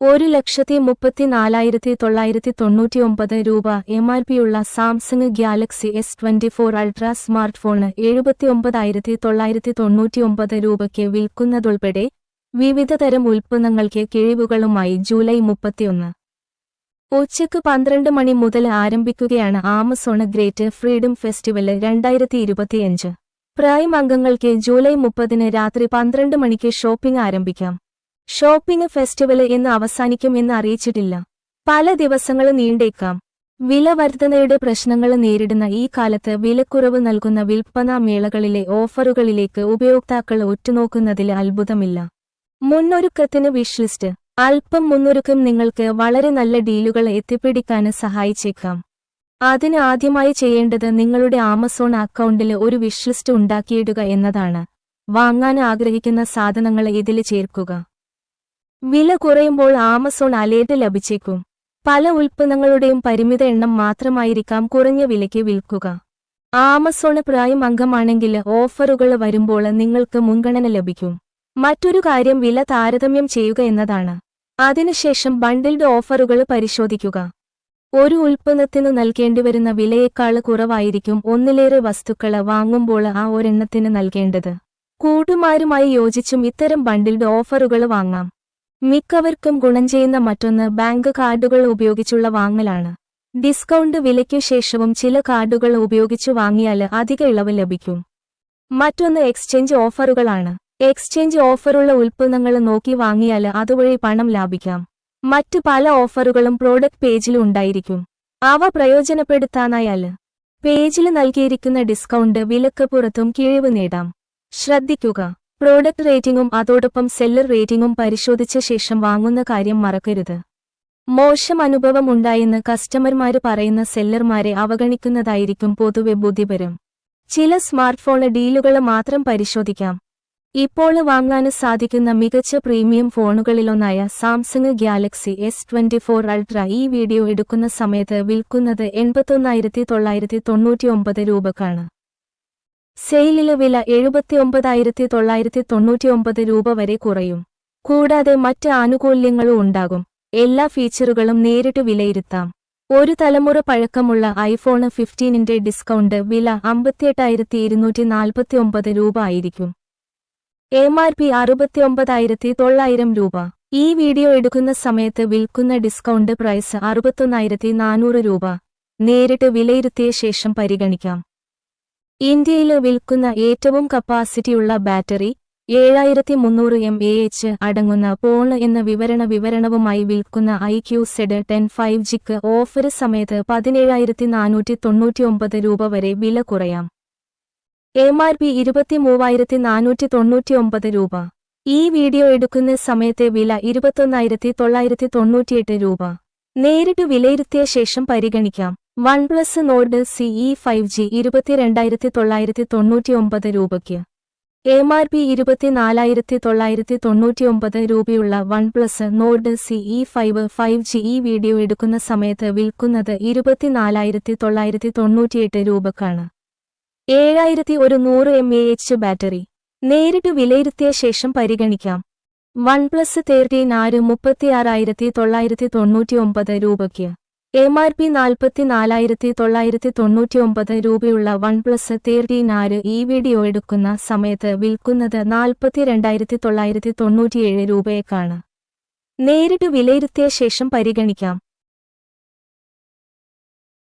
1,34,999 രൂപ MRPയുള്ള Samsung Galaxy S24 ultra smart phone 79,999 രൂപയ്ക്ക് വിൽക്കുന്നതുൾപ്പെടെ വിവിധതരം ഉൽപ്പന്നങ്ങൾക്ക് കിഴിവുകളുമായി ജൂലൈ 31. ഉച്ചയ്ക്ക് 12 മണി മുതൽ ആരംഭിക്കുകയാണ് Amazon great freedom festival 2025. Prime അംഗങ്ങൾക്ക് ജൂലൈ 30 രാത്രി 12 മണിക്ക് ഷോപ്പിംഗ് ആരംഭിക്കാം. ഷോപ്പിംഗ് ഫെസ്റ്റിവൽ എന്ന് അവസാനിക്കും എന്ന് അറിയിച്ചിട്ടില്ല. പല ദിവസങ്ങൾ നീണ്ടേക്കാം. വില വർധനയുടെ പ്രശ്നങ്ങൾ നേരിടുന്ന ഈ കാലത്ത് വിലക്കുറവ് നൽകുന്ന വിൽപ്പനാ മേളകളിലെ ഓഫറുകളിലേക്ക് ഉപയോക്താക്കൾ ഉറ്റുനോക്കുന്നതിൽ അത്ഭുതമില്ല. മുന്നൊരുക്കത്തിന് വിഷ്ലിസ്റ്റ്. അല്പം മുന്നൊരുക്കം നിങ്ങൾക്ക് വളരെ നല്ല ഡീലുകൾ എത്തിപ്പിടിക്കാൻ സഹായിച്ചേക്കാം. അതിന് ആദ്യമായി ചെയ്യേണ്ടത് നിങ്ങളുടെ ആമസോൺ അക്കൗണ്ടിൽ ഒരു വിഷ്ലിസ്റ്റ് ഉണ്ടാക്കിയിടുക എന്നതാണ്. വാങ്ങാൻ ആഗ്രഹിക്കുന്ന സാധനങ്ങൾ ഇതിൽ ചേർക്കുക. വില കുറയുമ്പോൾ ആമസോൺ അലേർട്ട് ലഭിച്ചേക്കും. പല ഉൽപ്പന്നങ്ങളുടെയും പരിമിത എണ്ണം മാത്രമായിരിക്കാം കുറഞ്ഞ വിലയ്ക്ക് വിൽക്കുക. ആമസോൺ പ്രൈം അംഗമാണെങ്കിൽ ഓഫറുകൾ വരുമ്പോൾ നിങ്ങൾക്ക് മുൻഗണന ലഭിക്കും. മറ്റൊരു കാര്യം വില താരതമ്യം ചെയ്യുക എന്നതാണ്. അതിനുശേഷം ബണ്ടിൽഡ് ഓഫറുകൾ പരിശോധിക്കുക. ഒരു ഉൽപ്പന്നത്തിനു നൽകേണ്ടിവരുന്ന വിലയേക്കാൾ കുറവായിരിക്കും ഒന്നിലേറെ വസ്തുക്കൾ വാങ്ങുമ്പോൾ ആ ഒരെണ്ണത്തിന് നൽകേണ്ടത്. കൂട്ടുകാരുമായി യോജിച്ചും ഇത്തരം ബണ്ടിൽഡ് ഓഫറുകൾ വാങ്ങാം. മിക്കവർക്കും ഗുണം ചെയ്യുന്ന മറ്റൊന്ന് ബാങ്ക് കാർഡുകൾ ഉപയോഗിച്ചുള്ള വാങ്ങലാണ്. ഡിസ്കൗണ്ട് വിലയ്ക്കു ശേഷവും ചില കാർഡുകൾ ഉപയോഗിച്ചു വാങ്ങിയാൽ അധിക ഇളവ് ലഭിക്കും. മറ്റൊന്ന് എക്സ്ചേഞ്ച് ഓഫറുകളാണ്. എക്സ്ചേഞ്ച് ഓഫറുള്ള ഉൽപ്പന്നങ്ങൾ നോക്കി വാങ്ങിയാൽ അതുവഴി പണം ലാഭിക്കാം. മറ്റ് പല ഓഫറുകളും പ്രോഡക്റ്റ് പേജിൽ ഉണ്ടായിരിക്കും. അവ പ്രയോജനപ്പെടുത്താനായാൽ പേജിൽ നൽകിയിരിക്കുന്ന ഡിസ്കൗണ്ട് വിലക്ക് പുറത്തും കിഴിവ് നേടാം. ശ്രദ്ധിക്കുക. പ്രോഡക്റ്റ് റേറ്റിംഗും അതോടൊപ്പം സെല്ലർ റേറ്റിംഗും പരിശോധിച്ച ശേഷം വാങ്ങുന്ന കാര്യം മറക്കരുത്. മോശം അനുഭവം ഉണ്ടായെന്ന് കസ്റ്റമർമാര് പറയുന്ന സെല്ലർമാരെ അവഗണിക്കുന്നതായിരിക്കും പൊതുവെ ബുദ്ധിപരം. ചില സ്മാർട്ട്ഫോൺ ഡീലുകൾ മാത്രം പരിശോധിക്കാം. ഇപ്പോൾ വാങ്ങാൻ സാധിക്കുന്ന മികച്ച പ്രീമിയം ഫോണുകളിലൊന്നായ സാംസങ് ഗാലക്സി S24 അൾട്ര ഈ വീഡിയോ എടുക്കുന്ന സമയത്ത് വിൽക്കുന്നത് 81,999 രൂപക്കാണ്. സെയിലിലെ വില 79,999 രൂപ വരെ കുറയും. കൂടാതെ മറ്റ് ആനുകൂല്യങ്ങളും ഉണ്ടാകും. എല്ലാ ഫീച്ചറുകളും നേരിട്ട് വിലയിരുത്താം. ഒരു തലമുറ പഴക്കമുള്ള ഐഫോൺ 15ന്റെ ഡിസ്കൗണ്ട് വില 58,249 രൂപ ആയിരിക്കും. MRP 69,900 രൂപ. ഈ വീഡിയോ എടുക്കുന്ന സമയത്ത് വിൽക്കുന്ന ഡിസ്കൗണ്ട് പ്രൈസ് 61,400 രൂപ. നേരിട്ട് വിലയിരുത്തിയ ശേഷം പരിഗണിക്കാം. ഇന്ത്യയിൽ വിൽക്കുന്ന ഏറ്റവും കപ്പാസിറ്റിയുള്ള ബാറ്ററി 7300 mAh അടങ്ങുന്ന ഫോൺ എന്ന വിവരണവുമായി വിൽക്കുന്ന iQZ10 5Gക്ക് ഓഫർ സമയത്ത് 17,499 രൂപ വരെ വില കുറയാം. MRP 23,499 രൂപ. ഈ വീഡിയോ എടുക്കുന്ന സമയത്തെ വില 21,998 രൂപ. നേരിട്ട് വിലയിരുത്തിയ ശേഷം പരിഗണിക്കാം. OnePlus Nord CE 5G 22,999 രൂപയ്ക്ക്. MRP 24,999 രൂപയുള്ള OnePlus Nord CE 5G ഈ വീഡിയോ എടുക്കുന്ന സമയത്ത് വിൽക്കുന്നത് 24,998 രൂപക്കാണ്. 7100 mAh ബാറ്ററി. നേരിട്ട് വിലയിരുത്തിയ ശേഷം പരിഗണിക്കാം. OnePlus 13R 36,999 രൂപയ്ക്ക്. MRP 44,999 രൂപയുള്ള OnePlus 13R ഈ വീഡിയോ എടുക്കുന്ന സമയത്ത് വിൽക്കുന്നത് 42,997 രൂപയേക്കാണ്. നേരിട്ട് വിലയിരുത്തിയ ശേഷം പരിഗണിക്കാം.